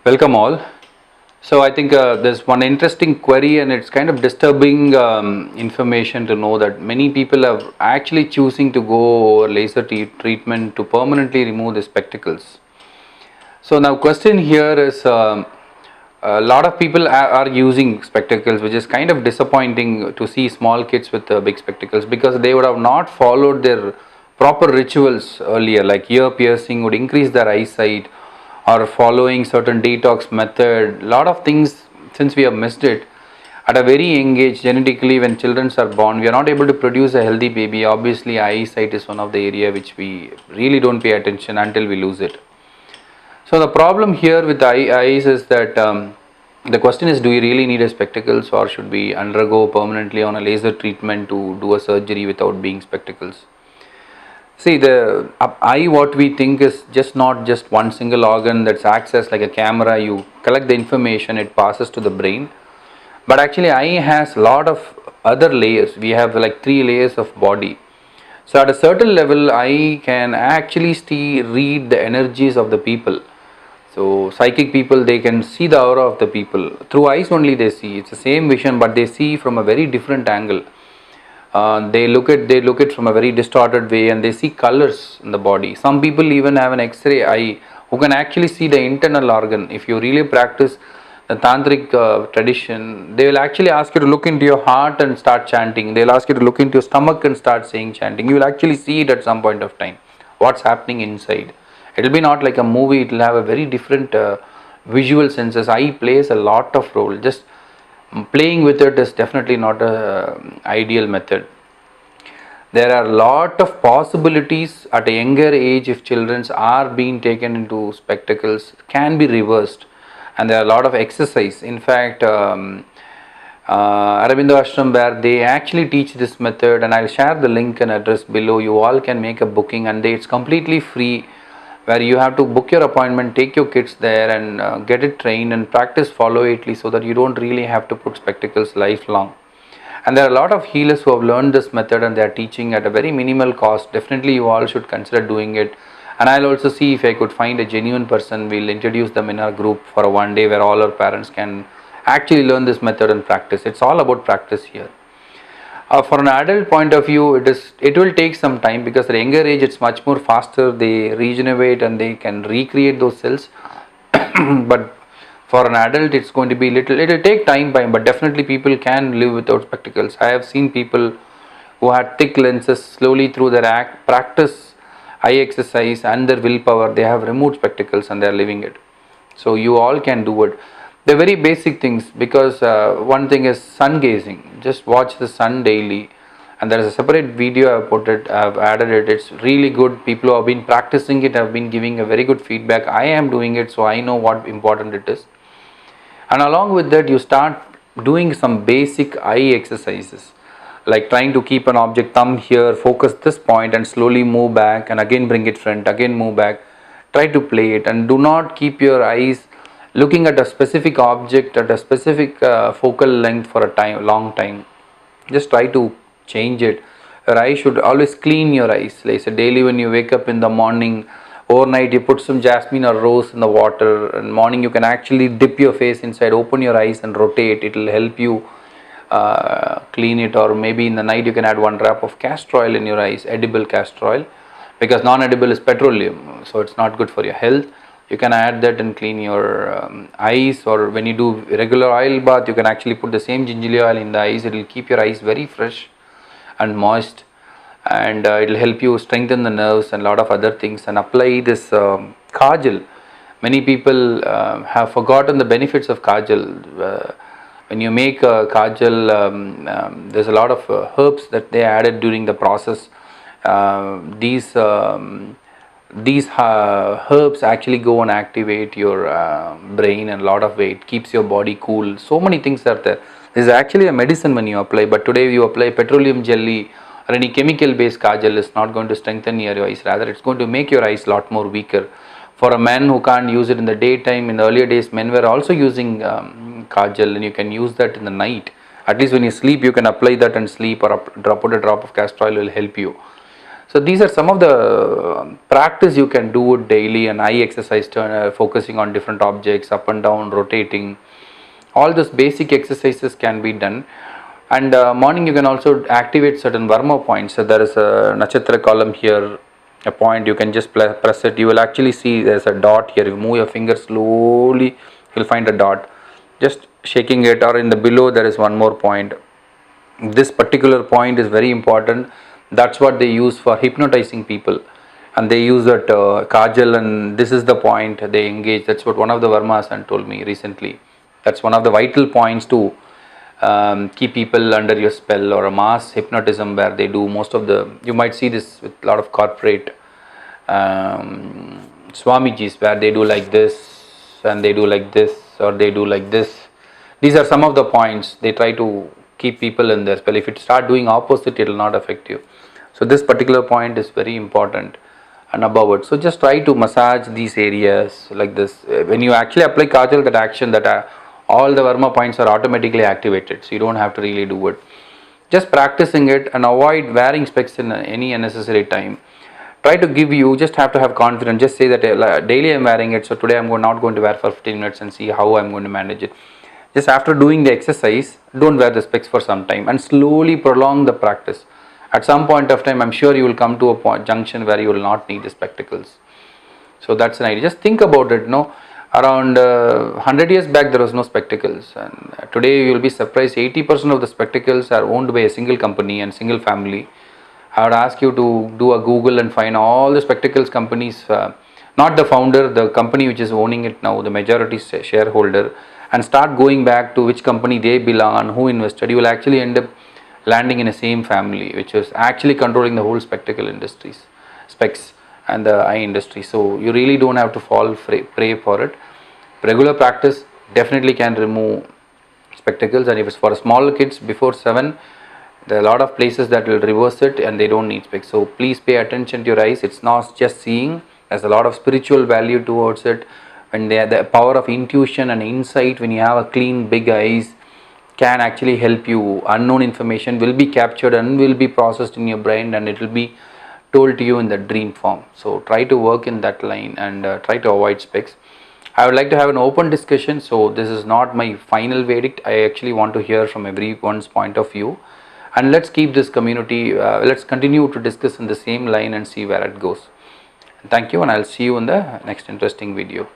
Welcome all. So I think there's one interesting query, and it's kind of disturbing information to know that many people are actually choosing to go laser treatment to permanently remove the spectacles. So now question here is a lot of people are using spectacles, which is kind of disappointing to see small kids with big spectacles, because they would have not followed their proper rituals earlier, like ear piercing would increase their eyesight, or following certain detox method. A lot of things, since we have missed it at a very young age. Genetically, when children are born, we are not able to produce a healthy baby. Obviously eyesight is one of the area which we really don't pay attention until we lose it. So the problem here with the eyes is that the question is, do we really need a spectacles, or should we undergo permanently on a laser treatment to do a surgery without being spectacles? See, the eye, what we think is just not just one single organ that's accessed like a camera. You collect the information, it passes to the brain. But actually eye has a lot of other layers. We have like 3 layers of body. So at a certain level, eye can actually read the energies of the people. So psychic people, they can see the aura of the people. Through eyes only they see. It's the same vision, but they see from a very different angle. They look at from a very distorted way, and they see colors in the body. Some people even have an X-ray eye who can actually see the internal organ. If you really practice the tantric tradition, they will actually ask you to look into your heart and start chanting. They'll ask you to look into your stomach and start saying chanting. You will actually see it at some point of time, what's happening inside. It will be not like a movie. It will have a very different visual senses. Eye plays a lot of role. Just playing with it is definitely not a ideal method. There are a lot of possibilities at a younger age. If children are being taken into spectacles, can be reversed, and there are a lot of exercise. In fact, Aravindo Ashram, where they actually teach this method, and I'll share the link and address below. You all can make a booking, and it's completely free, where you have to book your appointment, take your kids there, and get it trained and practice, follow it, so that you don't really have to put spectacles lifelong. And there are a lot of healers who have learned this method, and they are teaching at a very minimal cost. Definitely you all should consider doing it. And I'll also see if I could find a genuine person. We'll introduce them in our group for a one day where all our parents can actually learn this method and practice. It's all about practice here. For an adult point of view, it will take some time, because at a younger age it's much more faster. They regenerate and they can recreate those cells. But for an adult, it's going to be it will take time, but definitely people can live without spectacles. I have seen people who had thick lenses, slowly through their practice, eye exercise and their willpower, they have removed spectacles and they are living it. So you all can do it. They're very basic things, because one thing is sun gazing. Just watch the sun daily, and there is a separate video I've added it. It's really good. People who have been practicing it have been giving a very good feedback. I am doing it, so I know what important it is. And along with that, you start doing some basic eye exercises, like trying to keep an object, thumb here, focus this point and slowly move back, and again bring it front, again move back. Try to play it, and do not keep your eyes looking at a specific object at a specific focal length for a long time. Just try to change it. Your eyes should always clean your eyes. Like say daily when you wake up in the morning, overnight you put some jasmine or rose in the water, and morning you can actually dip your face inside, open your eyes and rotate. It will help you clean it. Or maybe in the night you can add 1 drop of castor oil in your eyes, edible castor oil, because non-edible is petroleum, so it's not good for your health. You can add that and clean your eyes. Or when you do regular oil bath, you can actually put the same ginger oil in the eyes. It will keep your eyes very fresh and moist, and it will help you strengthen the nerves and a lot of other things. And apply this kajal. Many people have forgotten the benefits of kajal. When you make kajal, there's a lot of herbs that they added during the process. These herbs actually go and activate your brain, and a lot of way it keeps your body cool. So many things are there. This is actually a medicine when you apply, but today you apply petroleum jelly or any chemical based kajal. Is not going to strengthen your eyes, rather it's going to make your eyes a lot more weaker. For a man who can't use it in the daytime, in the earlier days men were also using kajal, and you can use that in the night. At least when you sleep you can apply that and sleep, or put a drop of castor oil will help you. So these are some of the practice you can do daily, and eye exercise, focusing on different objects, up and down, rotating. All those basic exercises can be done. And morning you can also activate certain Varma points. So there is a Nachatra column here, a point, you can just press it. You will actually see there's a dot here. You move your finger slowly, you'll find a dot. Just shaking it, or in the below there is one more point. This particular point is very important. That's what they use for hypnotizing people, and they use that kajal, and this is the point they engage. That's what one of the Varmas told me recently. That's one of the vital points to keep people under your spell, or a mass hypnotism where they do most of the, you might see this with a lot of corporate Swamijis, where they do like this and they do like this, or they do like this. These are some of the points they try to keep people in their spell. If you start doing opposite, it will not affect you. So this particular point is very important, and above it. So just try to massage these areas like this. When you actually apply kajal, that action, that all the Varma points are automatically activated. So you don't have to really do it. Just practicing it, and avoid wearing specs in any unnecessary time. Try to give, you just have to have confidence. Just say that daily I'm wearing it, so today I'm not going to wear for 15 minutes and see how I'm going to manage it. Just after doing the exercise, don't wear the specs for some time, and slowly prolong the practice. At some point of time, I'm sure you will come to a junction where you will not need the spectacles. So that's an idea. Just think about it. Around 100 years back, there was no spectacles, and today you will be surprised. 80% of the spectacles are owned by a single company and single family. I would ask you to do a Google and find all the spectacles companies, not the founder, the company which is owning it now, the majority shareholder, and start going back to which company they belong and who invested. You will actually end up landing in the same family, which is actually controlling the whole spectacle industries, specs and the eye industry. So you really don't have to fall prey for it. Regular practice definitely can remove spectacles, and if it's for small kids before 7, there are a lot of places that will reverse it and they don't need specs. So please pay attention to your eyes. It's not just seeing, there's a lot of spiritual value towards it. When the power of intuition and insight, when you have a clean big eyes, can actually help you. Unknown information will be captured and will be processed in your brain, and it will be told to you in the dream form. So try to work in that line, and try to avoid specs. I would like to have an open discussion, so this is not my final verdict. I actually want to hear from everyone's point of view, and let's keep this community, let's continue to discuss in the same line and see where it goes. Thank you, and I'll see you in the next interesting video.